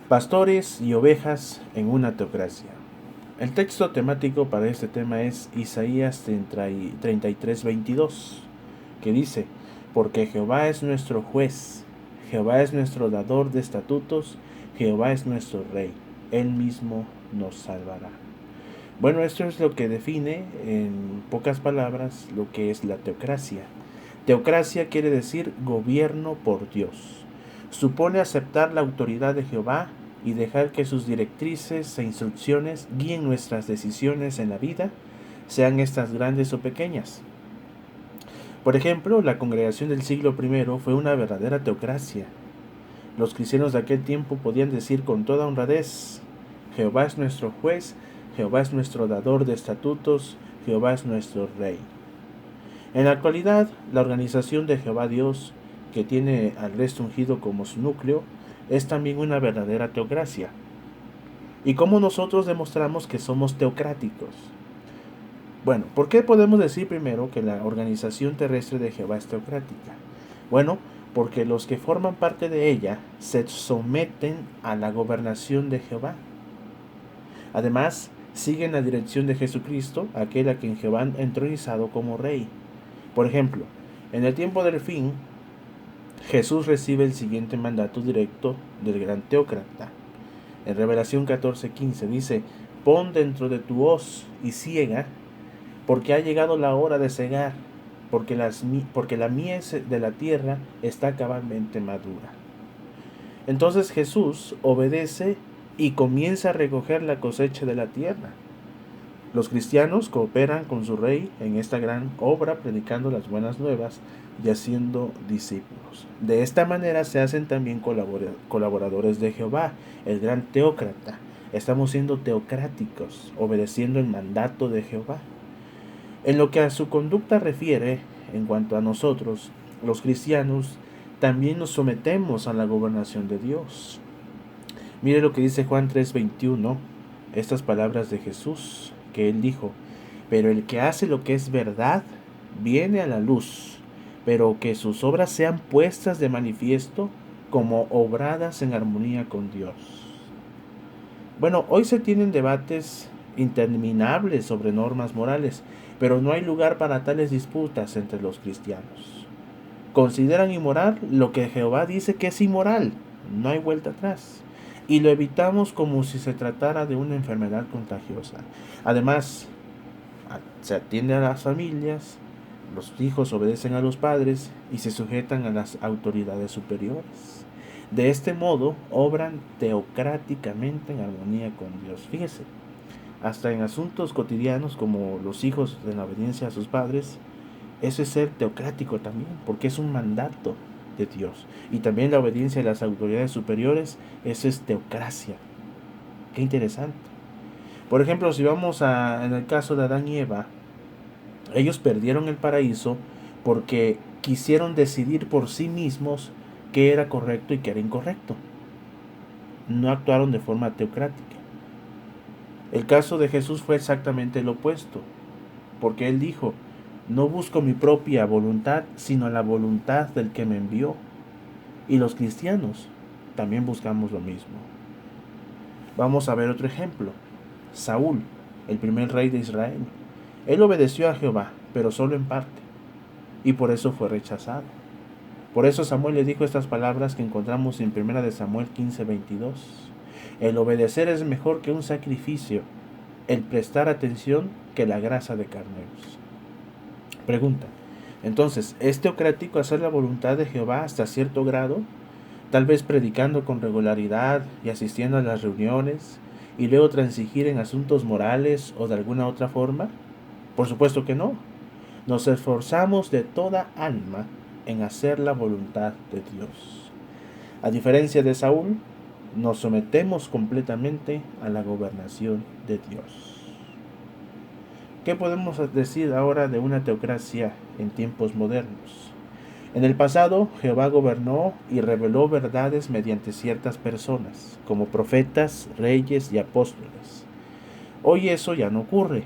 Pastores y ovejas en una teocracia. El texto temático para este tema es Isaías 33:22, que dice: Porque Jehová es nuestro juez, Jehová es nuestro dador de estatutos, Jehová es nuestro rey, él mismo nos salvará. Bueno, esto es lo que define, en pocas palabras, lo que es la teocracia. Teocracia quiere decir gobierno por Dios. Supone aceptar la autoridad de Jehová y dejar que sus directrices e instrucciones guíen nuestras decisiones en la vida, sean estas grandes o pequeñas. Por ejemplo, la congregación del siglo I fue una verdadera teocracia. Los cristianos de aquel tiempo podían decir con toda honradez: Jehová es nuestro juez, Jehová es nuestro dador de estatutos, Jehová es nuestro rey. En la actualidad, la organización de Jehová Dios, que tiene al resto ungido como su núcleo, es también una verdadera teocracia. ¿Y cómo nosotros demostramos que somos teocráticos? Bueno, ¿por qué podemos decir primero que la organización terrestre de Jehová es teocrática? Bueno, porque los que forman parte de ella se someten a la gobernación de Jehová. Además, siguen la dirección de Jesucristo, aquel a quien Jehová ha entronizado como rey. Por ejemplo, en el tiempo del fin, Jesús recibe el siguiente mandato directo del gran teócrata. En Revelación 14:15 dice: Pon dentro de tu hoz y ciega, porque ha llegado la hora de cegar, porque la mies de la tierra está cabalmente madura. Entonces Jesús obedece y comienza a recoger la cosecha de la tierra. Los cristianos cooperan con su rey en esta gran obra, predicando las buenas nuevas y haciendo discípulos. De esta manera se hacen también colaboradores de Jehová, el gran teócrata. Estamos siendo teocráticos, obedeciendo el mandato de Jehová. En lo que a su conducta refiere, en cuanto a nosotros, los cristianos, también nos sometemos a la gobernación de Dios. Mire lo que dice Juan 3:21, estas palabras de Jesús, que él dijo: Pero el que hace lo que es verdad, viene a la luz, pero que sus obras sean puestas de manifiesto como obradas en armonía con Dios. Bueno, hoy se tienen debates interminables sobre normas morales, pero no hay lugar para tales disputas entre los cristianos. Consideran inmoral lo que Jehová dice que es inmoral, no hay vuelta atrás, y lo evitamos como si se tratara de una enfermedad contagiosa. Además, se atiende a las familias, los hijos obedecen a los padres y se sujetan a las autoridades superiores. De este modo, obran teocráticamente en armonía con Dios. Fíjese, hasta en asuntos cotidianos como los hijos de la obediencia a sus padres, eso es ser teocrático también, porque es un mandato de Dios. Y también la obediencia a las autoridades superiores, eso es teocracia. Qué interesante. Por ejemplo, si vamos en el caso de Adán y Eva, ellos perdieron el paraíso porque quisieron decidir por sí mismos qué era correcto y qué era incorrecto. No actuaron de forma teocrática. El caso de Jesús fue exactamente lo opuesto, porque él dijo: No busco mi propia voluntad, sino la voluntad del que me envió. Y los cristianos también buscamos lo mismo. Vamos a ver otro ejemplo. Saúl, el primer rey de Israel. Él obedeció a Jehová, pero solo en parte, y por eso fue rechazado. Por eso Samuel le dijo estas palabras que encontramos en 1 Samuel 15:22. El obedecer es mejor que un sacrificio, el prestar atención que la grasa de carneros. Pregunta: entonces, ¿es teocrático hacer la voluntad de Jehová hasta cierto grado? Tal vez predicando con regularidad y asistiendo a las reuniones, y luego transigir en asuntos morales o de alguna otra forma. Por supuesto que no. Nos esforzamos de toda alma en hacer la voluntad de Dios. A diferencia de Saúl, nos sometemos completamente a la gobernación de Dios. ¿Qué podemos decir ahora de una teocracia en tiempos modernos? En el pasado, Jehová gobernó y reveló verdades mediante ciertas personas, como profetas, reyes y apóstoles. Hoy eso ya no ocurre.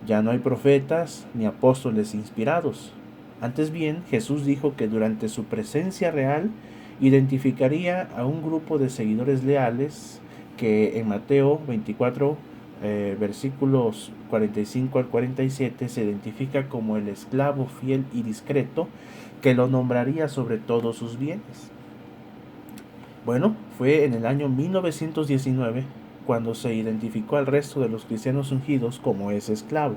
Ya no hay profetas ni apóstoles inspirados. Antes bien, Jesús dijo que durante su presencia real, identificaría a un grupo de seguidores leales que en Mateo 24, versículos 45 al 47, se identifica como el esclavo fiel y discreto que lo nombraría sobre todos sus bienes. Bueno, fue en el año 1919 cuando se identificó al resto de los cristianos ungidos como ese esclavo,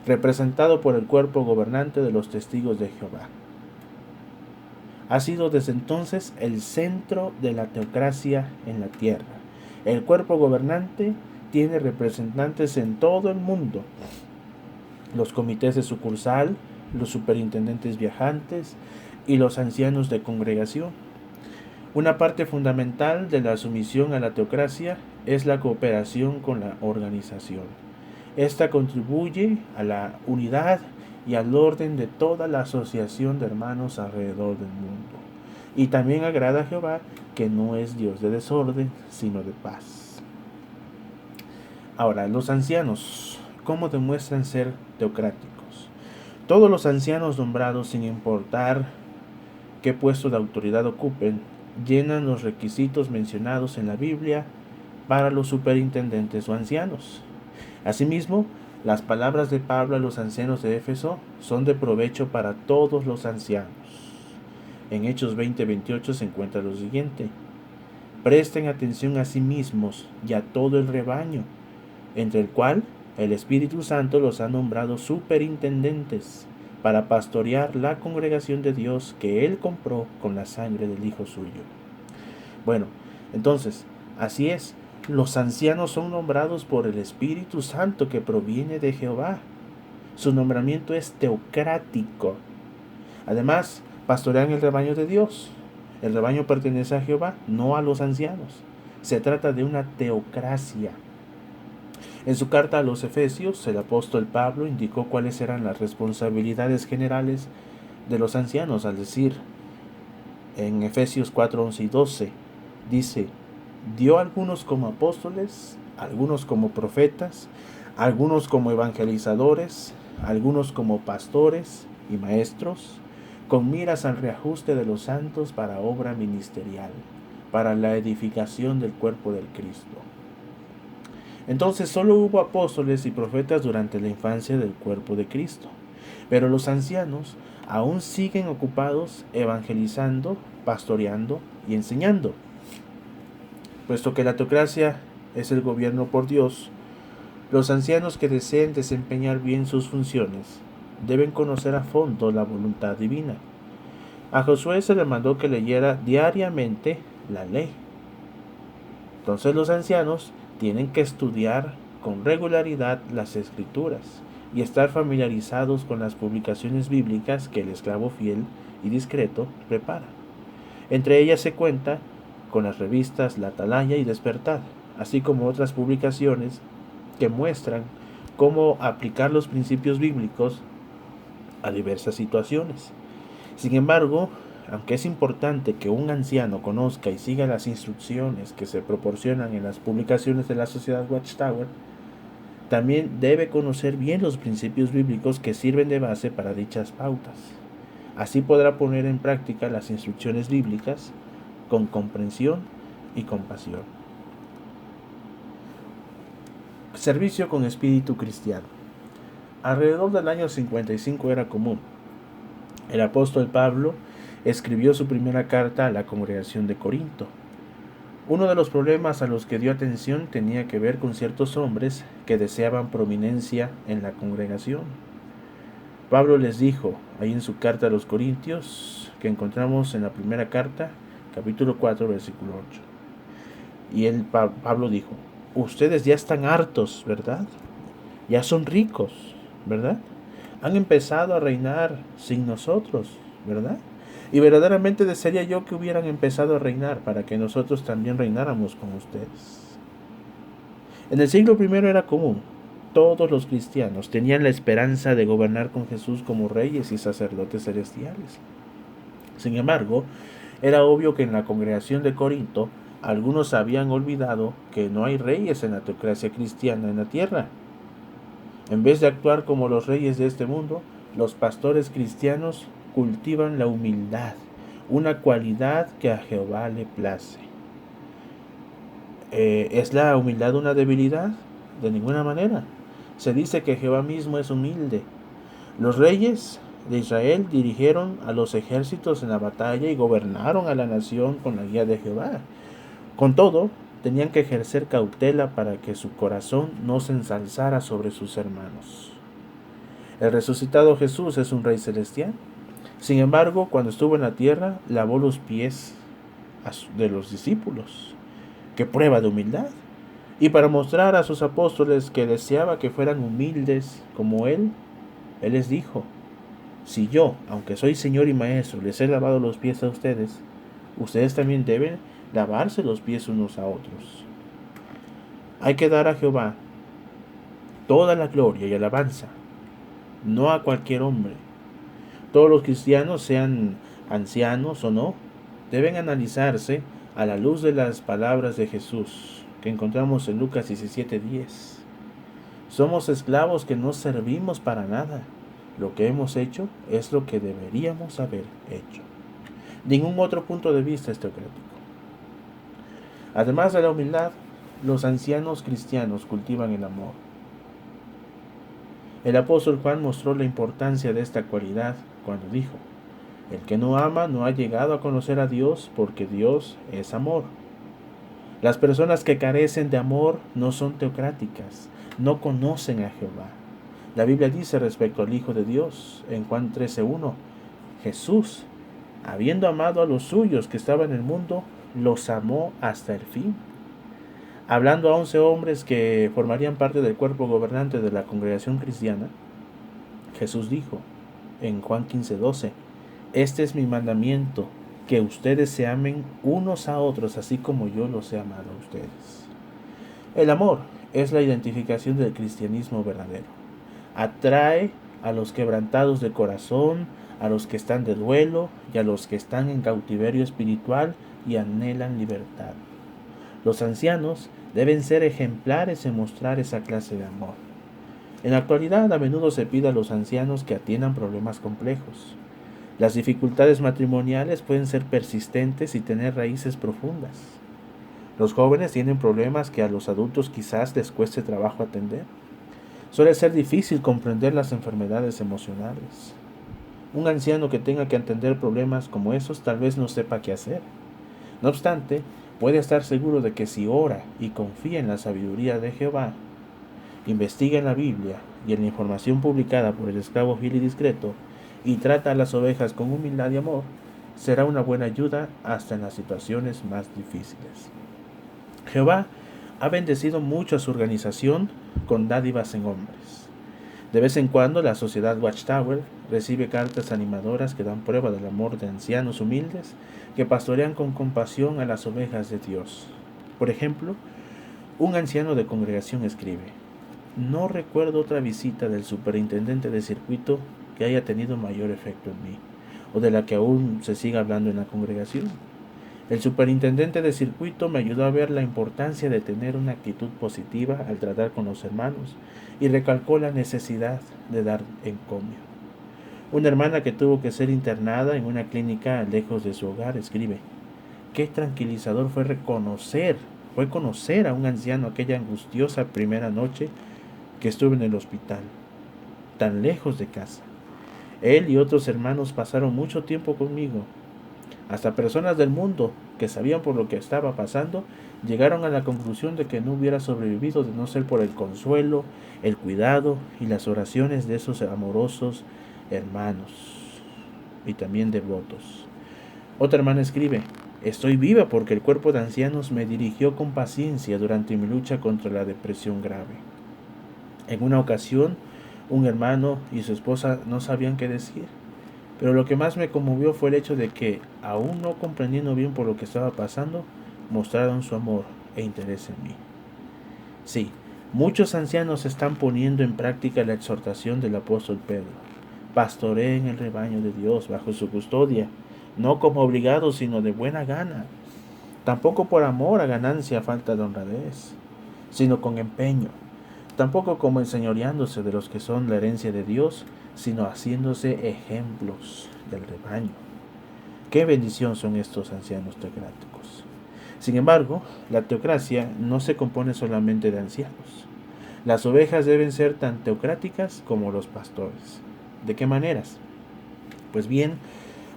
representado por el cuerpo gobernante de los testigos de Jehová. Ha sido desde entonces el centro de la teocracia en la tierra. El cuerpo gobernante tiene representantes en todo el mundo. Los comités de sucursal, los superintendentes viajantes y los ancianos de congregación. Una parte fundamental de la sumisión a la teocracia es la cooperación con la organización. Esta contribuye a la unidad y al orden de toda la asociación de hermanos alrededor del mundo. Y también agrada a Jehová, que no es Dios de desorden, sino de paz. Ahora, los ancianos, ¿cómo demuestran ser teocráticos? Todos los ancianos nombrados, sin importar qué puesto de autoridad ocupen, llenan los requisitos mencionados en la Biblia para los superintendentes o ancianos. Asimismo, las palabras de Pablo a los ancianos de Éfeso son de provecho para todos los ancianos. En Hechos 20:28 se encuentra lo siguiente: presten atención a sí mismos y a todo el rebaño, entre el cual el Espíritu Santo los ha nombrado superintendentes para pastorear la congregación de Dios que Él compró con la sangre del Hijo suyo. Bueno, entonces, así es. Los ancianos son nombrados por el Espíritu Santo que proviene de Jehová. Su nombramiento es teocrático. Además, pastorean el rebaño de Dios. El rebaño pertenece a Jehová, no a los ancianos. Se trata de una teocracia. En su carta a los Efesios, el apóstol Pablo indicó cuáles eran las responsabilidades generales de los ancianos, al decir en Efesios 4, 11 y 12, dice: dio a algunos como apóstoles, algunos como profetas, algunos como evangelizadores, algunos como pastores y maestros, con miras al reajuste de los santos para obra ministerial, para la edificación del cuerpo del Cristo. Entonces solo hubo apóstoles y profetas durante la infancia del cuerpo de Cristo, pero los ancianos aún siguen ocupados evangelizando, pastoreando y enseñando. Puesto que la teocracia es el gobierno por Dios, los ancianos que deseen desempeñar bien sus funciones deben conocer a fondo la voluntad divina. A Josué se le mandó que leyera diariamente la ley. Entonces los ancianos tienen que estudiar con regularidad las Escrituras y estar familiarizados con las publicaciones bíblicas que el esclavo fiel y discreto prepara. Entre ellas se cuenta con las revistas La Atalaya y Despertar, así como otras publicaciones que muestran cómo aplicar los principios bíblicos a diversas situaciones. Sin embargo, aunque es importante que un anciano conozca y siga las instrucciones que se proporcionan en las publicaciones de la Sociedad Watchtower, también debe conocer bien los principios bíblicos que sirven de base para dichas pautas. Así podrá poner en práctica las instrucciones bíblicas con comprensión y compasión. Servicio con espíritu cristiano. Alrededor del año 55 era común. El apóstol Pablo escribió su primera carta a la congregación de Corinto. Uno de los problemas a los que dio atención tenía que ver con ciertos hombres que deseaban prominencia en la congregación. Pablo les dijo, ahí en su carta a los Corintios, que encontramos en la primera carta, capítulo 4, versículo 8. Y Pablo dijo: ustedes ya están hartos, ¿verdad? Ya son ricos, ¿verdad? Han empezado a reinar sin nosotros, ¿verdad? Y verdaderamente desearía yo que hubieran empezado a reinar para que nosotros también reináramos con ustedes. En el siglo I era común. Todos los cristianos tenían la esperanza de gobernar con Jesús como reyes y sacerdotes celestiales. Sin embargo, era obvio que en la congregación de Corinto algunos habían olvidado que no hay reyes en la teocracia cristiana en la tierra. En vez de actuar como los reyes de este mundo, los pastores cristianos cultivan la humildad, una cualidad que a Jehová le place. ¿Es la humildad una debilidad? De ninguna manera. Se dice que Jehová mismo es humilde. Los reyes de Israel dirigieron a los ejércitos en la batalla y gobernaron a la nación con la guía de Jehová. Con todo, tenían que ejercer cautela para que su corazón no se ensalzara sobre sus hermanos. El resucitado Jesús es un rey celestial. Sin embargo, cuando estuvo en la tierra, lavó los pies de los discípulos. ¡Qué prueba de humildad! Y para mostrar a sus apóstoles que deseaba que fueran humildes como Él les dijo: si yo, aunque soy Señor y Maestro, les he lavado los pies a ustedes, ustedes también deben lavarse los pies unos a otros. Hay que dar a Jehová toda la gloria y alabanza, no a cualquier hombre. Todos los cristianos, sean ancianos o no, deben analizarse a la luz de las palabras de Jesús que encontramos en Lucas 17:10. Somos esclavos que no servimos para nada. Lo que hemos hecho es lo que deberíamos haber hecho. Ningún otro punto de vista es teocrático. Además de la humildad, los ancianos cristianos cultivan el amor. El apóstol Juan mostró la importancia de esta cualidad cuando dijo: el que no ama no ha llegado a conocer a Dios, porque Dios es amor. Las personas que carecen de amor no son teocráticas, no conocen a Jehová. La Biblia dice respecto al Hijo de Dios en Juan 13:1: Jesús, habiendo amado a los suyos que estaban en el mundo, los amó hasta el fin. Hablando a 11 hombres que formarían parte del cuerpo gobernante de la congregación cristiana, Jesús dijo en Juan 15:12: este es mi mandamiento, que ustedes se amen unos a otros, así como yo los he amado a ustedes. El amor es la identificación del cristianismo verdadero. Atrae a los quebrantados de corazón, a los que están de duelo y a los que están en cautiverio espiritual y anhelan libertad. Los ancianos deben ser ejemplares en mostrar esa clase de amor. En la actualidad, a menudo se pide a los ancianos que atiendan problemas complejos. Las dificultades matrimoniales pueden ser persistentes y tener raíces profundas. Los jóvenes tienen problemas que a los adultos quizás les cueste trabajo atender. Suele ser difícil comprender las enfermedades emocionales. Un anciano que tenga que atender problemas como esos tal vez no sepa qué hacer. No obstante, puede estar seguro de que si ora y confía en la sabiduría de Jehová, investiga en la Biblia y en la información publicada por el esclavo fiel y discreto, y trata a las ovejas con humildad y amor, será una buena ayuda hasta en las situaciones más difíciles. Jehová ha bendecido mucho a su organización con dádivas en hombres. De vez en cuando la sociedad Watchtower recibe cartas animadoras que dan prueba del amor de ancianos humildes que pastorean con compasión a las ovejas de Dios. Por ejemplo, un anciano de congregación escribe: no recuerdo otra visita del superintendente de circuito que haya tenido mayor efecto en mí, o de la que aún se siga hablando en la congregación. El superintendente de circuito me ayudó a ver la importancia de tener una actitud positiva al tratar con los hermanos y recalcó la necesidad de dar encomio. Una hermana que tuvo que ser internada en una clínica lejos de su hogar escribe: qué tranquilizador fue conocer a un anciano aquella angustiosa primera noche que estuve en el hospital, tan lejos de casa. Él y otros hermanos pasaron mucho tiempo conmigo. Hasta personas del mundo que sabían por lo que estaba pasando llegaron a la conclusión de que no hubiera sobrevivido de no ser por el consuelo, el cuidado y las oraciones de esos amorosos hermanos y también devotos. Otra hermana escribe: estoy viva porque el cuerpo de ancianos me dirigió con paciencia durante mi lucha contra la depresión grave. En una ocasión, un hermano y su esposa no sabían qué decir, pero lo que más me conmovió fue el hecho de que, aún no comprendiendo bien por lo que estaba pasando, mostraron su amor e interés en mí. Sí, muchos ancianos están poniendo en práctica la exhortación del apóstol Pedro: pastoreen el rebaño de Dios bajo su custodia, no como obligados, sino de buena gana, tampoco por amor a ganancia a falta de honradez, sino con empeño, tampoco como enseñoreándose de los que son la herencia de Dios, sino haciéndose ejemplos del rebaño. qué bendición son estos ancianos teocráticos. Sin embargo, la teocracia no se compone solamente de ancianos. Las ovejas deben ser tan teocráticas como los pastores. ¿De qué maneras? Pues bien,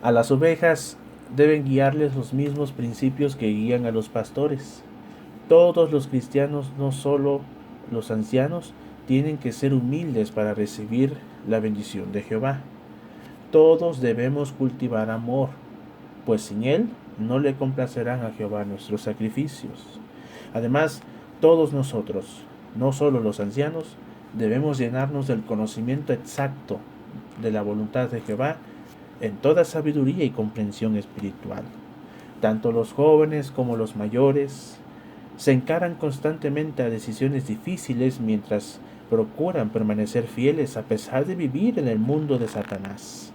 a las ovejas deben guiarles los mismos principios que guían a los pastores. Todos los cristianos, no solo los ancianos, tienen que ser humildes para recibir la bendición de Jehová. Todos debemos cultivar amor, pues sin él no le complacerán a Jehová nuestros sacrificios. Además, todos nosotros, no solo los ancianos, debemos llenarnos del conocimiento exacto de la voluntad de Jehová en toda sabiduría y comprensión espiritual. Tanto los jóvenes como los mayores se encaran constantemente a decisiones difíciles mientras procuran permanecer fieles a pesar de vivir en el mundo de Satanás.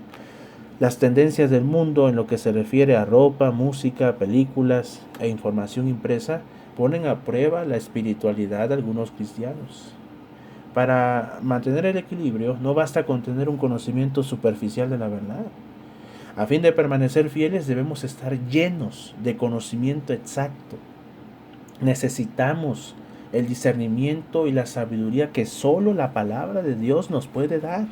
Las tendencias del mundo en lo que se refiere a ropa, música, películas e información impresa ponen a prueba la espiritualidad de algunos cristianos. Para mantener el equilibrio no basta con tener un conocimiento superficial de la verdad. A fin de permanecer fieles debemos estar llenos de conocimiento exacto. Necesitamos el discernimiento y la sabiduría que solo la palabra de Dios nos puede dar.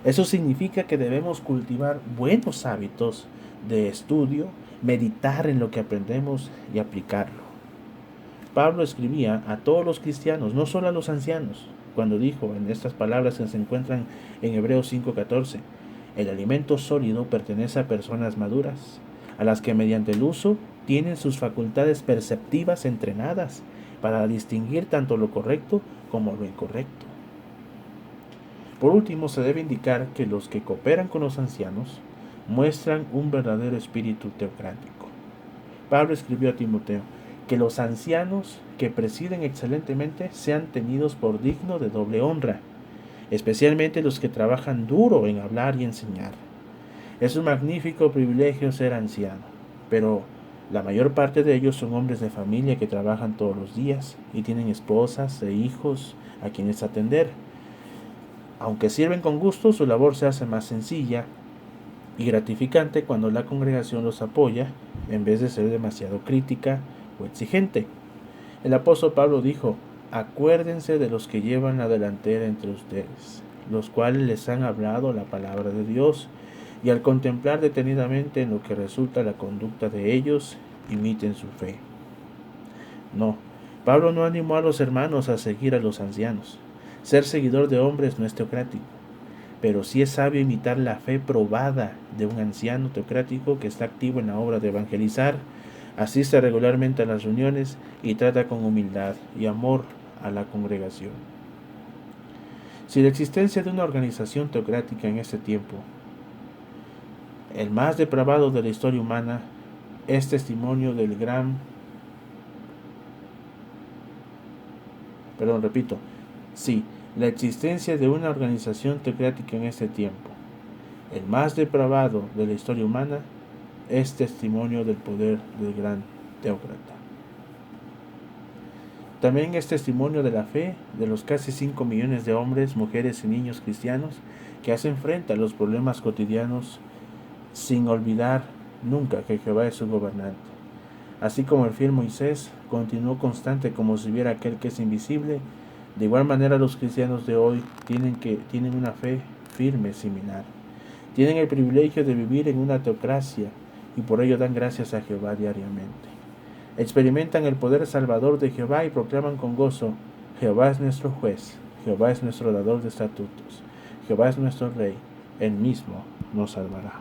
Eso significa que debemos cultivar buenos hábitos de estudio, meditar en lo que aprendemos y aplicarlo. Pablo escribía a todos los cristianos, no solo a los ancianos, cuando dijo en estas palabras que se encuentran en Hebreos 5:14, el alimento sólido pertenece a personas maduras, a las que mediante el uso tienen sus facultades perceptivas entrenadas para distinguir tanto lo correcto como lo incorrecto. Por último, se debe indicar que los que cooperan con los ancianos muestran un verdadero espíritu teocrático. Pablo escribió a Timoteo que los ancianos que presiden excelentemente sean tenidos por digno de doble honra, especialmente los que trabajan duro en hablar y enseñar. Es un magnífico privilegio ser anciano, pero la mayor parte de ellos son hombres de familia que trabajan todos los días y tienen esposas e hijos a quienes atender. Aunque sirven con gusto, su labor se hace más sencilla y gratificante cuando la congregación los apoya, en vez de ser demasiado crítica o exigente. El apóstol Pablo dijo: acuérdense de los que llevan la delantera entre ustedes, los cuales les han hablado la palabra de Dios, y al contemplar detenidamente en lo que resulta la conducta de ellos, imiten su fe. No, Pablo no animó a los hermanos a seguir a los ancianos. Ser seguidor de hombres no es teocrático, pero sí es sabio imitar la fe probada de un anciano teocrático que está activo en la obra de evangelizar, asiste regularmente a las reuniones y trata con humildad y amor a la congregación. Si la existencia de una organización teocrática en este tiempo, el más depravado de la historia humana, es testimonio del Si la existencia de una organización teocrática en este tiempo, el más depravado de la historia humana, es testimonio del poder del gran teócrata. También es testimonio de la fe de los casi 5 millones de hombres, mujeres y niños cristianos que hacen frente a los problemas cotidianos sin olvidar nunca que Jehová es su gobernante. Así como el fiel Moisés continuó constante como si viera aquel que es invisible, de igual manera los cristianos de hoy tienen una fe firme similar. Tienen el privilegio de vivir en una teocracia y por ello dan gracias a Jehová diariamente. Experimentan el poder salvador de Jehová y proclaman con gozo: Jehová es nuestro juez, Jehová es nuestro dador de estatutos, Jehová es nuestro rey, él mismo nos salvará.